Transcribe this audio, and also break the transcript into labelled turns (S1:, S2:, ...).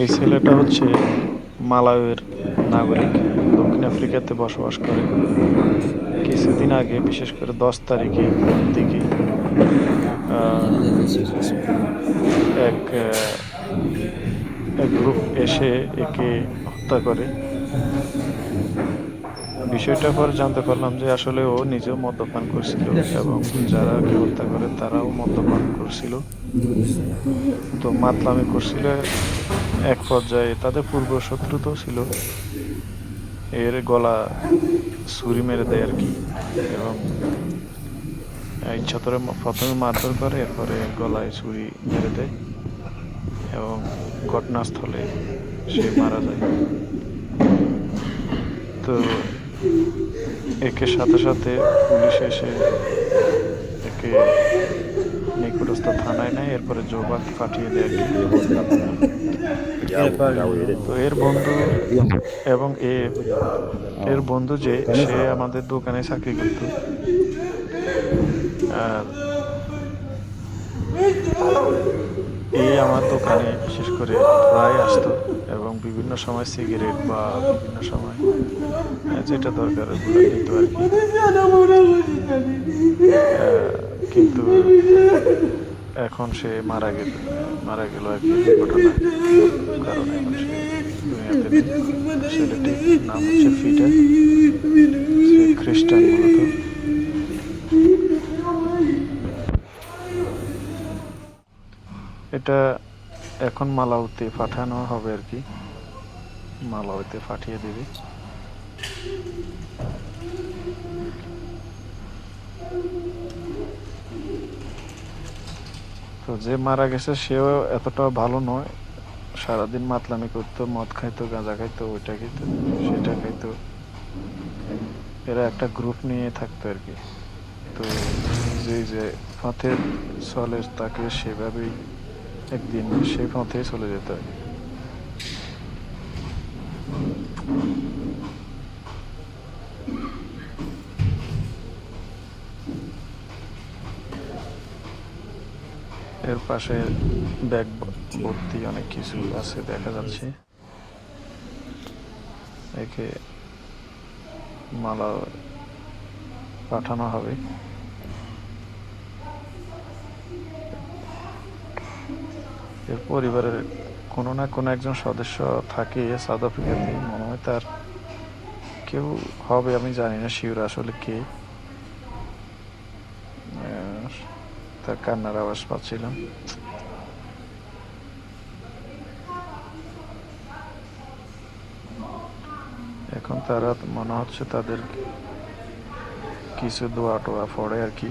S1: এই ছেলেটা হচ্ছে মালাউইর নাগরিক, দক্ষিণ আফ্রিকাতে বসবাস করে। কিছুদিন আগে, বিশেষ করে 10 তারিখে ভোর দিকে আহ, এক এক গ্রুপ এসে একে হত্যা করে। বিষয়টা পরে জানতে পারলাম যে আসলে ও নিজেও মদ্যপান করছিল এবং যারা ওকে হত্যা করে তারাও মদ্যপান করছিল। তো মাতলামি করছিল। এক পর্যায়ে তাদের পূর্ব শত্রুতাও ছিল। এর গলা ছুরি মেরে দেয় আর কি। এবং ইচ্ছা করে প্রথমে মারধর করে, এরপরে গলায় ছুরি মেরে দেয় এবং ঘটনাস্থলে সে মারা যায়। তো একে সাথে সাথে পুলিশ এসে একে নিকটস্থ থানায় নেয়, এরপরে জোবাক পাঠিয়ে দেয় আর কি। তো এর বন্ধু এবং এর বন্ধু যে সে আমাদের দোকানে চাকরি করতো। আর আমার দোকানে বিশেষ করে প্রায় আসতো এবং বিভিন্ন সময় সিগারেট বা বিভিন্ন সময় যেটা দরকার ওগুলো নিত আর কি। কিন্তু এখন সে মারা গেল আর কি দুর্ঘটনায়। কারণে এখন সে দুনিয়াতে নেই। ছেলেটির নাম হচ্ছে ফিটার, সে খ্রিস্টান মূলত। এটা এখন মালাউতে পাঠানো হবে আর কি, মালাউতে পাঠিয়ে দিবে। তো যে মারা গেছে সেও এতটাও ভালো নয়। সারাদিন মাতলামি করতো, মদ খাইতো, গাঁজা খাইতো, ওইটা খাইতো, সেটা খাইতো। এরা একটা গ্রুপ নিয়ে থাকতো আর কি। তো যে পথে চলে তাকে সেভাবেই একদিন সেই পথে চলে যেতে হয়। এর পাশে ব্যাগ ভর্তি অনেক কিছু আছে দেখা যাচ্ছে। একে মালা পাঠানো হবে। এর পরিবারের কোনো না কোনো একজন সদস্য থাকে সাউথ আফ্রিকাতে, মনে হয় তার কেউ হবে, আমি জানি না শিওর আসলে কে। তার কান্নার আওয়াজ পাচ্ছিলাম। এখন তারা মনে হচ্ছে তাদের কিছু দোয়া টোয়া পড়ে আর কি।